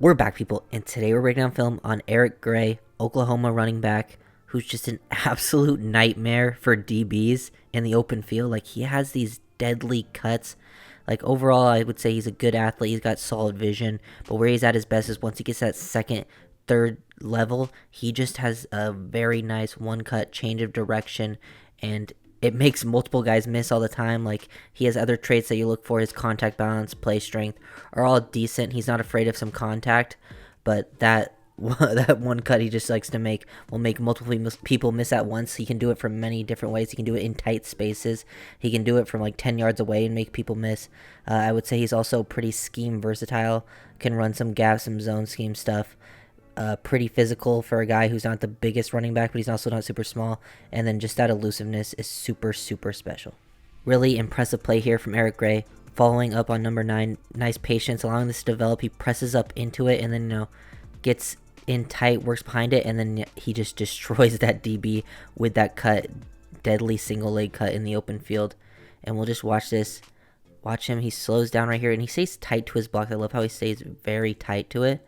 We're back, people, and today we're breaking down film on Eric Gray, Oklahoma running back, who's just an absolute nightmare for DBs in the open field. Like, he has these deadly cuts. Like, overall, I would say he's a good athlete. He's got solid vision, but where he's at his best is once he gets that second, third level, he just has a very nice one-cut change of direction, and it makes multiple guys miss all the time. Like, he has other traits that you look for. His contact balance, play strength are all decent. He's not afraid of some contact, but that that one cut he just likes to make will make multiple people miss at once. He can do it from many different ways. He can do it in tight spaces. He can do it from like 10 yards away and make people miss. I would say he's also pretty scheme versatile. Can run some gap, some zone scheme stuff. Pretty physical for a guy who's not the biggest running back, but he's also not super small. And then just that elusiveness is super, super special. Really impressive play here from Eric Gray. Following up on number 9. Nice patience, allowing this to develop. He presses up into it and then, gets in tight, works behind it, and then he just destroys that DB with that cut. Deadly single leg cut in the open field. And we'll just watch this. Watch him. He slows down right here and he stays tight to his block. I love how he stays very tight to it.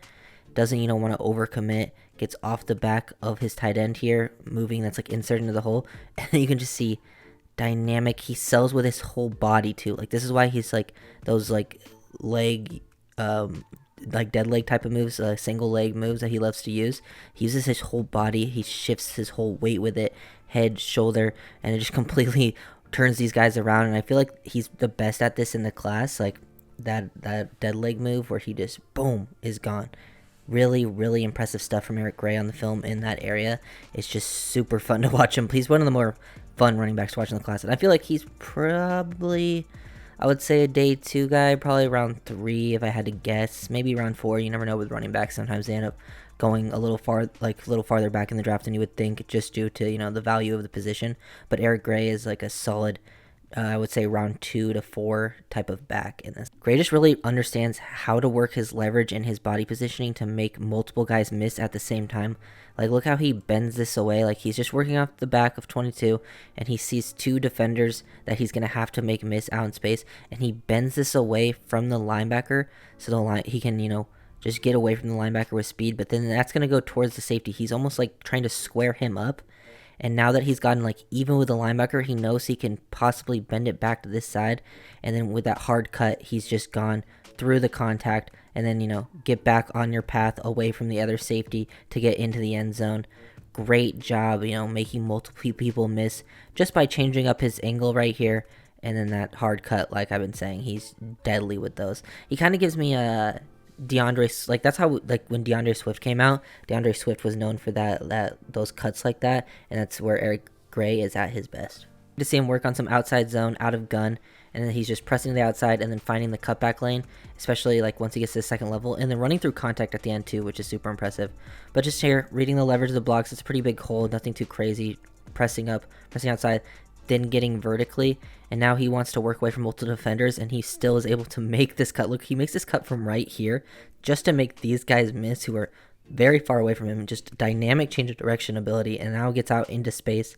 Doesn't, want to overcommit. Gets off the back of his tight end here, moving. That's like inserted into the hole. And you can just see dynamic. He sells with his whole body too. Like, this is why he's like those like leg, like dead leg type of moves, single leg moves that he loves to use. He uses his whole body. He shifts his whole weight with it, head, shoulder, and it just completely turns these guys around. And I feel like he's the best at this in the class. Like that dead leg move where he just boom is gone. Really, really impressive stuff from Eric Gray on the film in that area. It's just super fun to watch him. He's one of the more fun running backs to watch in the class. And I feel like he's probably, I would say, a day 2 guy, probably around 3 if I had to guess. Maybe around 4. You never know with running backs. Sometimes they end up going a little farther back in the draft than you would think, just due to, the value of the position. But Eric Gray is like a solid, I would say round 2 to 4 type of back in this. Gray just really understands how to work his leverage and his body positioning to make multiple guys miss at the same time. Like, look how he bends this away. Like, he's just working off the back of 22, and he sees 2 defenders that he's going to have to make miss out in space, and he bends this away from the linebacker so he can, just get away from the linebacker with speed, but then that's going to go towards the safety. He's almost like trying to square him up. And now that he's gotten like even with the linebacker, he knows he can possibly bend it back to this side. And then with that hard cut, he's just gone through the contact and then, get back on your path away from the other safety to get into the end zone. Great job, making multiple people miss just by changing up his angle right here. And then that hard cut, like I've been saying, he's deadly with those. He kind of gives me a DeAndre, like that's how, like when DeAndre Swift came out, DeAndre Swift was known for those cuts like that, and that's where Eric Gray is at his best. To see him work on some outside zone, out of gun, and then he's just pressing the outside and then finding the cutback lane, especially like once he gets to the second level, and then running through contact at the end too, which is super impressive. But just here, reading the leverage of the blocks, it's a pretty big hole, nothing too crazy, pressing up, pressing outside, then getting vertically, and now he wants to work away from multiple defenders, and he still is able to make this cut. Look, he makes this cut from right here just to make these guys miss who are very far away from him. Just dynamic change of direction ability, and now gets out into space,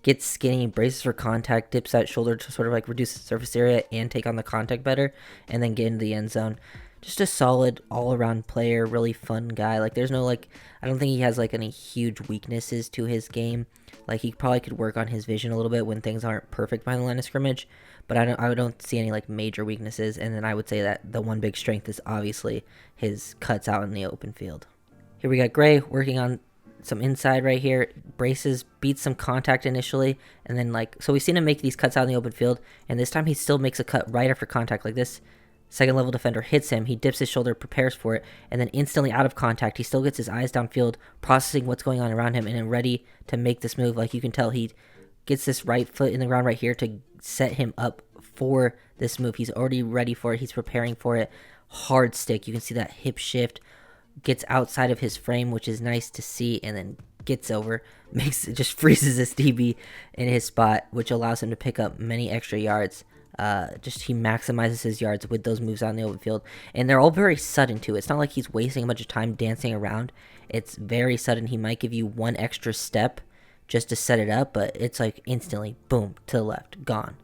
gets skinny, braces for contact, dips that shoulder to sort of like reduce the surface area and take on the contact better, and then get into the end zone. Just a solid all-around player, really fun guy. Like, there's no, like, I don't think he has, like, any huge weaknesses to his game. Like, he probably could work on his vision a little bit when things aren't perfect behind the line of scrimmage, but I don't see any, like, major weaknesses. And then I would say that the one big strength is obviously his cuts out in the open field. Here we got Gray working on some inside right here, braces, beats some contact initially, and then, so we've seen him make these cuts out in the open field, and this time he still makes a cut right after contact like this. Second level defender hits him, he dips his shoulder, prepares for it, and then instantly out of contact, he still gets his eyes downfield, processing what's going on around him, and then ready to make this move. Like, you can tell he gets this right foot in the ground right here to set him up for this move. He's already ready for it, he's preparing for it. Hard stick, you can see that hip shift, gets outside of his frame, which is nice to see, and then gets over, just freezes this DB in his spot, which allows him to pick up many extra yards. He maximizes his yards with those moves out in the open field, and they're all very sudden too. It's not like he's wasting a bunch of time dancing around. It's very sudden. He might give you one extra step just to set it up, but it's like instantly boom to the left, gone.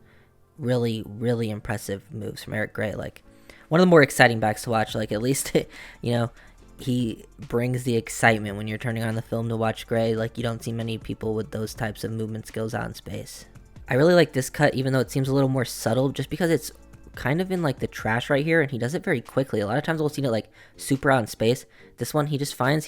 Really, really impressive moves from Eric Gray. Like, one of the more exciting backs to watch. Like, at least he brings the excitement when you're turning on the film to watch Gray. Like, you don't see many people with those types of movement skills out in space. I really like this cut, even though it seems a little more subtle, just because it's kind of in like the trash right here, and he does it very quickly. A lot of times we'll see it like super out in space. This one, he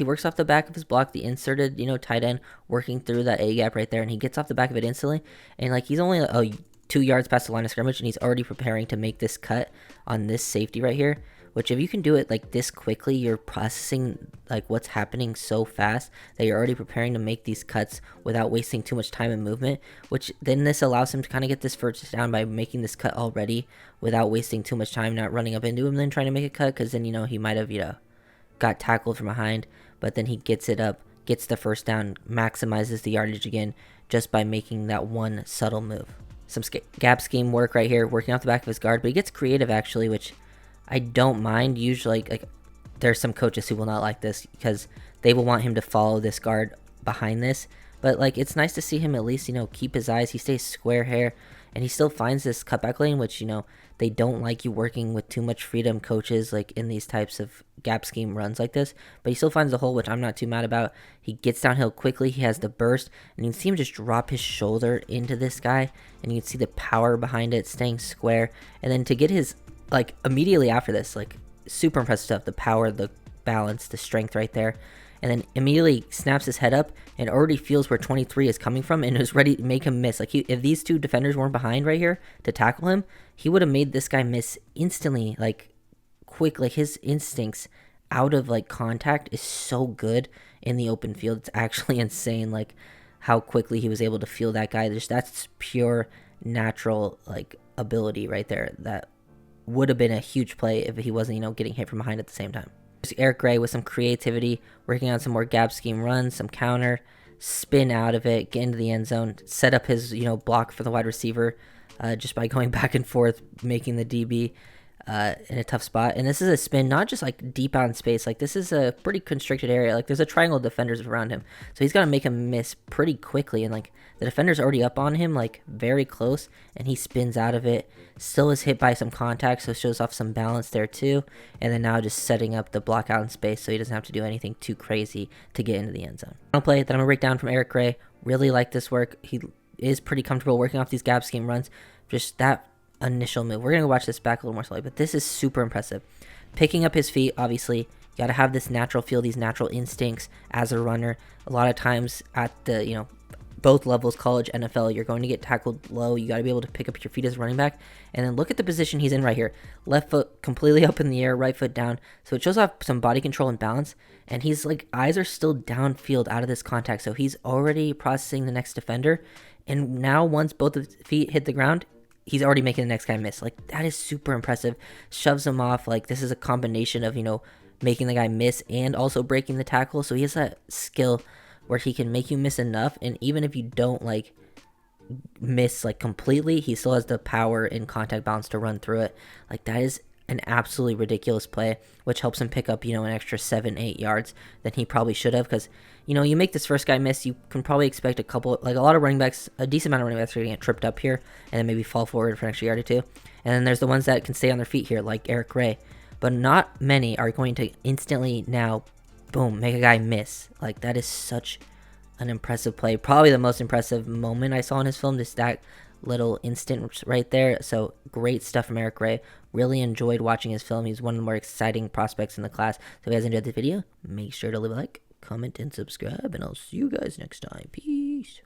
works off the back of his block, the inserted, tight end, working through that A gap right there, and he gets off the back of it instantly. And like, he's only 2 yards past the line of scrimmage, and he's already preparing to make this cut on this safety right here. Which, if you can do it like this quickly, you're processing like what's happening so fast that you're already preparing to make these cuts without wasting too much time and movement. Which then this allows him to kind of get this first down by making this cut already without wasting too much time, not running up into him, then trying to make a cut, because then he might have got tackled from behind, but then he gets it up, gets the first down, maximizes the yardage again just by making that one subtle move. Some gap scheme work right here, working off the back of his guard, but he gets creative actually, which I don't mind. Usually, like there's some coaches who will not like this because they will want him to follow this guard behind this. But like, it's nice to see him at least, keep his eyes. He stays square here, and he still finds this cutback lane, which, they don't like you working with too much freedom, coaches, like in these types of gap scheme runs like this. But he still finds the hole, which I'm not too mad about. He gets downhill quickly. He has the burst, and you can see him just drop his shoulder into this guy, and you can see the power behind it, staying square. And then to get his, like, immediately after this, like, super impressive stuff. The power, the balance, the strength right there. And then immediately snaps his head up and already feels where 23 is coming from and is ready to make him miss. Like, if these two defenders weren't behind right here to tackle him, he would have made this guy miss instantly, like, quick. Like, his instincts out of, like, contact is so good in the open field. It's actually insane, like, how quickly he was able to feel that guy. That's pure natural, like, ability right there. That would have been a huge play if he wasn't, getting hit from behind at the same time. Eric Gray with some creativity, working on some more gap scheme runs, some counter, spin out of it, get into the end zone, set up his, block for the wide receiver just by going back and forth, making the DB in a tough spot. And this is a spin, not just like deep out in space. Like, this is a pretty constricted area. Like, there's a triangle of defenders around him. So he's got to make him miss pretty quickly. And like, the defender's already up on him, like very close, and he spins out of it. Still is hit by some contact, so shows off some balance there too. And then now just setting up the block out in space so he doesn't have to do anything too crazy to get into the end zone. Final play that I'm going to break down from Eric Gray. Really like this work. He is pretty comfortable working off these gap scheme runs. Just that initial move. We're going to watch this back a little more slowly, but this is super impressive. Picking up his feet, obviously, you got to have this natural feel, these natural instincts as a runner. A lot of times at the, both levels, college, NFL, you're going to get tackled low. You got to be able to pick up your feet as a running back. And then look at the position he's in right here. Left foot completely up in the air, right foot down. So it shows off some body control and balance. And he's like, eyes are still downfield out of this contact. So he's already processing the next defender. And now once both of his feet hit the ground, he's already making the next guy miss. Like, that is super impressive. Shoves him off. Like, this is a combination of, making the guy miss and also breaking the tackle. So he has that skill where he can make you miss enough, and even if you don't like miss like completely, he still has the power and contact balance to run through it. Like, that is an absolutely ridiculous play, which helps him pick up, an extra 7-8 yards than he probably should have, because you make this first guy miss, you can probably expect a lot of running backs, a decent amount of running backs are going to get tripped up here and then maybe fall forward for an extra yard or two. And then there's the ones that can stay on their feet here, like Eric Gray, but not many are going to instantly now boom, make a guy miss. Like, that is such an impressive play. Probably the most impressive moment I saw in his film, just that little instant right there. So great stuff from Eric Gray. Really enjoyed watching his film. He's one of the more exciting prospects in the class. So if you guys enjoyed the video, make sure to leave a like, comment, and subscribe, and I'll see you guys next time. Peace.